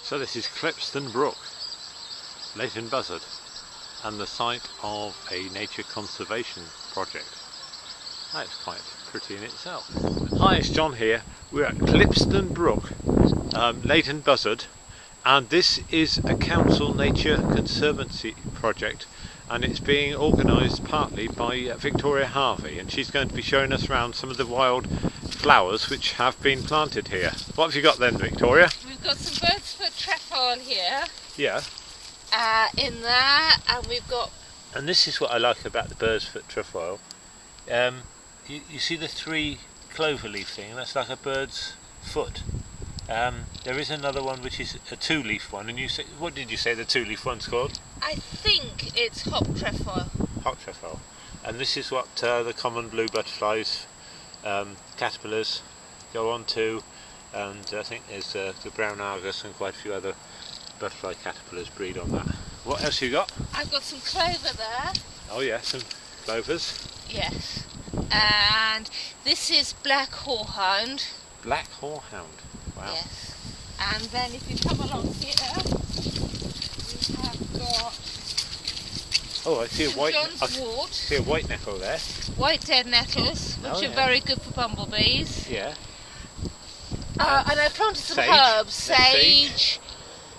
So this is Clipston Brook, Leighton Buzzard, and the site of a nature conservation project. That's quite pretty in itself. Hi, it's John here. We're at Clipston Brook, Leighton Buzzard, and this is a council nature conservancy project, and it's being organised partly by Victoria Harvey, and she's going to be showing us around some of the wild flowers which have been planted here. What have you got then, Victoria? We've got some birds foot trefoil here. Yeah. In there, and we've got... And this is what I like about the bird's foot trefoil. You see the three clover leaf thing? That's like a bird's foot. There is another one which is a two-leaf one, and you say, what did you say the two-leaf one's called? I think it's hop trefoil. Hop trefoil. And this is what the common blue butterflies, caterpillars go on to, and I think there's the brown argus and quite a few other butterfly caterpillars breed on that. What else you got? I've got some clover there. Oh yeah, some clovers. Yes. And this is black horehound. Black horehound. Wow. Yes. And then if you come along here, we have got... Oh, I see a white. John's wort. See a white nettle there. White dead nettles, which are very good for bumblebees. Yeah. And I planted some sage. herbs: sage,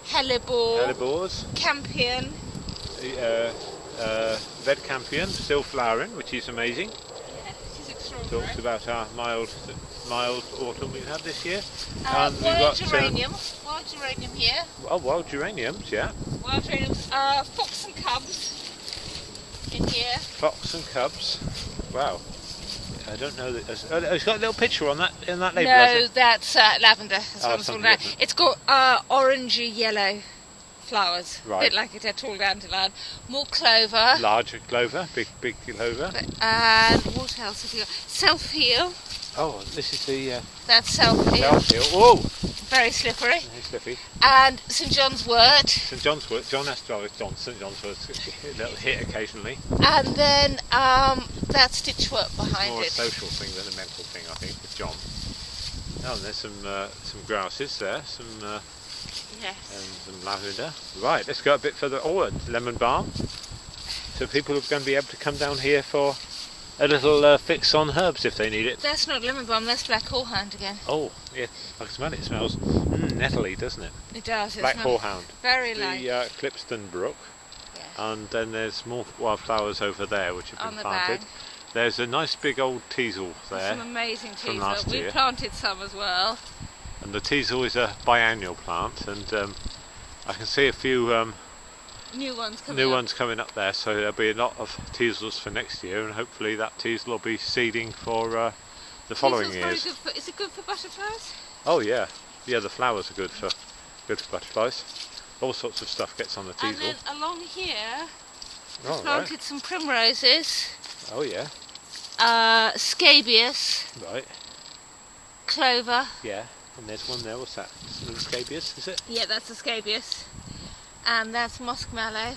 hellebores, campion. Red campion, still flowering, which is amazing. Yeah, which is extraordinary. Talks about our mild autumn we've had this year. And we've got geranium. Wild geranium here. Oh, wild geraniums, yeah. Wild geraniums. Fox and cubs in here. Fox and cubs. Wow. I don't know that. It's got a little picture on that in that label. No, that's lavender. That's what it's all about. Different. It's got orangey yellow flowers. Right. A bit like a tall dandelion. More clover. Larger clover, big clover. And what else have you got? Self-heal. Oh, this is the That's self-heal. self-heal. Whoa! Very slippery. Very slippy. And St John's wort. St John's wort. John has to St John's wort. A little hit occasionally. And then that stitchwork behind More it. a social thing than a mental thing, I think, with John. Oh, and there's some grasses there, Yes. and some lavender. Right, let's go a bit further. Oh, a lemon balm. So people are going to be able to come down here for a little fix on herbs if they need it. That's not lemon balm, that's black horehound again. Oh, yeah, I can smell it. It smells nettly, doesn't it? It does. Black horehound. Very The light. Clipston Brook. Yes. And then there's more wildflowers over there which have On been the planted. bank. There's a nice big old teasel there. Some amazing from last teasel. We year. planted some as well. And the teasel is a biannual plant, and I can see a few New ones coming up there, so there'll be a lot of teasels for next year, and hopefully that teasel will be seeding for the following years. Very good for, is it good for butterflies? Oh yeah, the flowers are good for butterflies. All sorts of stuff gets on the teasel. And then along here, we Oh, planted right. some primroses. Oh yeah, Scabious, right, clover. yeah. And there's one there. What's that? Little scabious, is it? Yeah, that's a scabious. And that's muskmallow.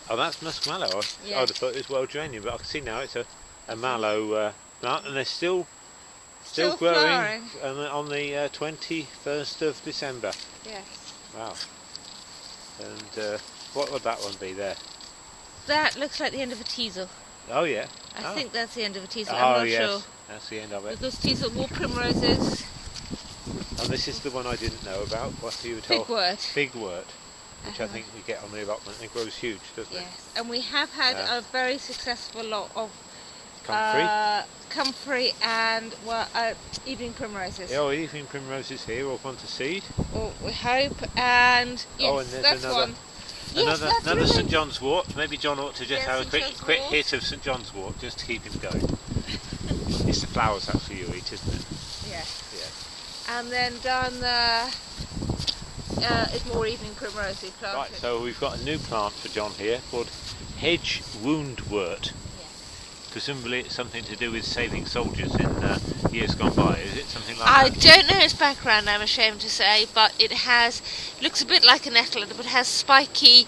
Oh, that's muskmallow. I would have thought it was wild geranium, but I can see now it's a mallow plant, and they're still growing flowering. on the 21st of December. Yes. Wow. And what would that one be there? That looks like the end of a teasel. Oh yeah. I think that's the end of a teasel. Oh I'm not yes, sure. that's the end of it. Because teasel, more primroses. And this is the one I didn't know about. What you were told? Bigwort. Bigwort, which I think we get on the allotment. It grows huge, doesn't it? Yes, and we have had a very successful lot of comfrey and evening primroses. Yeah, evening primroses here, all gone to seed. Well, we hope, and yes, and there's that's another, one. Yes, that's another really... St John's wort. Maybe John ought to just have a St. quick John's hit of St John's wort just to keep him going. It's the flowers actually you eat, isn't it? Yes. Yeah. And then down there is more evening primroses planted. Right, so we've got a new plant for John here called hedge woundwort. Yes. Presumably it's something to do with saving soldiers in years gone by. Is it something like I that? don't know its background, I'm ashamed to say, but it looks a bit like a nettle, but it has spiky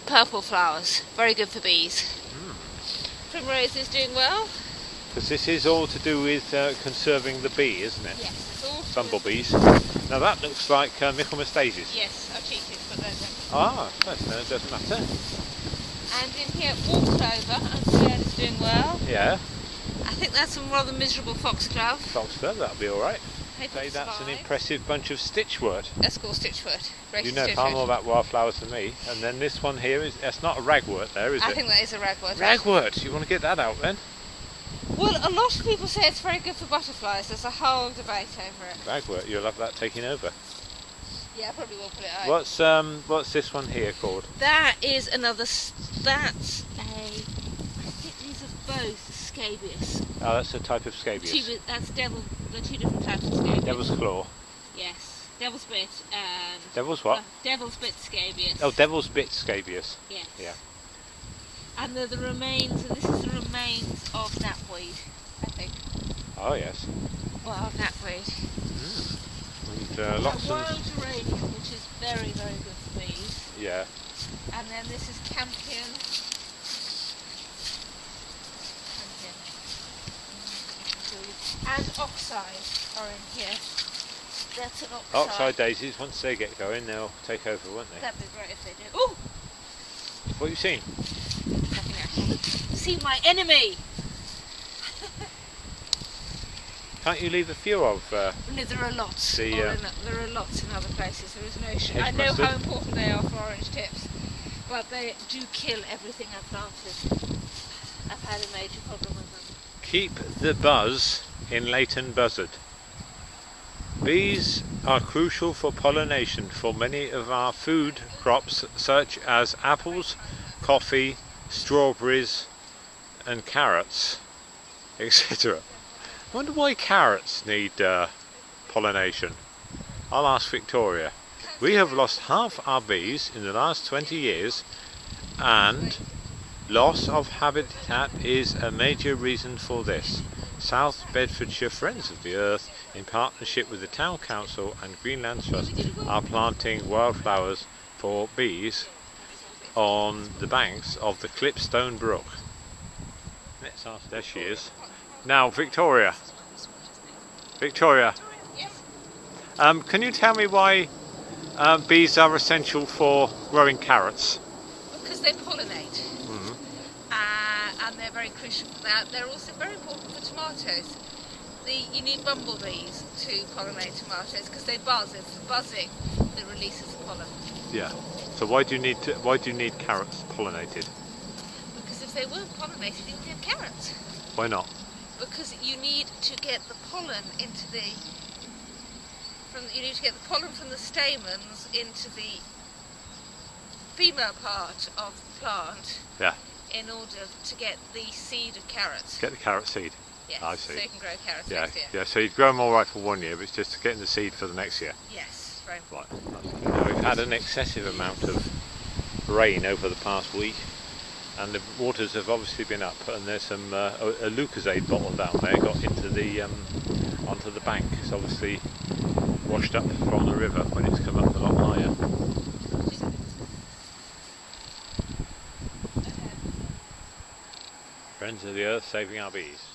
purple flowers. Very good for bees. Primrose is doing well. Because this is all to do with conserving the bee, isn't it? Yes, it's all bumblebees. Now that looks like Michaelmas daisies. Yes, I cheated, but those are. Ah, no, it doesn't matter. And in here, wallclover, I'm glad it's doing well. Yeah. I think that's some rather miserable foxglove. Foxglove, that'll be alright. Say that's an impressive bunch of stitchwort. That's called stitchwort. You know far more about wildflowers than me. And then this one here that's not a ragwort there, is it? I think that is a ragwort. Ragwort, you want to get that out then? Well, a lot of people say it's very good for butterflies. There's a whole debate over it. Ragwort, you'll have that taking over. Yeah, I probably will put it out. What's this one here called? That is another. That's a. I think these are both scabious. Oh, that's a type of scabious. That's devil. They're two different types of scabious. Devil's claw. Yes, devil's bit and. Devil's what? Devil's bit scabious. Oh, devil's bit scabious. Yes. Yeah. And they're the remains, and this is the remains of knapweed, I think. Oh yes. Wild knapweed. And lots wild of geranium, which is very, very good for bees. Yeah. And then this is campion. And oxide are in here. That's an oxide. Oxide daisies, once they get going, they'll take over, won't they? That'd be great if they do. Ooh! What have you seen? Nothing else. See my enemy! Can't you leave a few of... No, there are lots. There are lots in other places. There is no issue. I know how important they are for orange tips, but they do kill everything I've planted. I've had a major problem with them. Keep the buzz in Leighton Buzzard. Bees are crucial for pollination for many of our food crops such as apples, coffee, strawberries and carrots, etc. I wonder why carrots need pollination. I'll ask Victoria. We have lost half our bees in the last 20 years and loss of habitat is a major reason for this. South Bedfordshire Friends of the Earth, in partnership with the Town Council and Greenland Trust, are planting wildflowers for bees on the banks of the Clipston Brook. Let's ask. There she is. Now, Victoria. Victoria. Can you tell me why bees are essential for growing carrots? Because they pollinate. And they're very crucial for that. They're also very important for tomatoes. You need bumblebees to pollinate tomatoes because they buzz. It's buzzing that releases the pollen. Yeah. So why do you need carrots pollinated? Because if they weren't pollinated, you wouldn't have carrots. Why not? Because you need to get the pollen into you need to get the pollen from the stamens into the female part of the plant. Yeah. In order to get the seed of carrots. Get the carrot seed. Yes. I see. So you can grow carrots next year. Yeah. So you'd grow them all right for 1 year, but it's just getting the seed for the next year. Yes. Very important. Right. That's good. Now, we've had an excessive amount of rain over the past week, and the waters have obviously been up. And there's some a Lucozade bottle down there got into the onto the bank. It's obviously washed up from the river when it's come up a lot higher. Friends of the Earth saving our bees.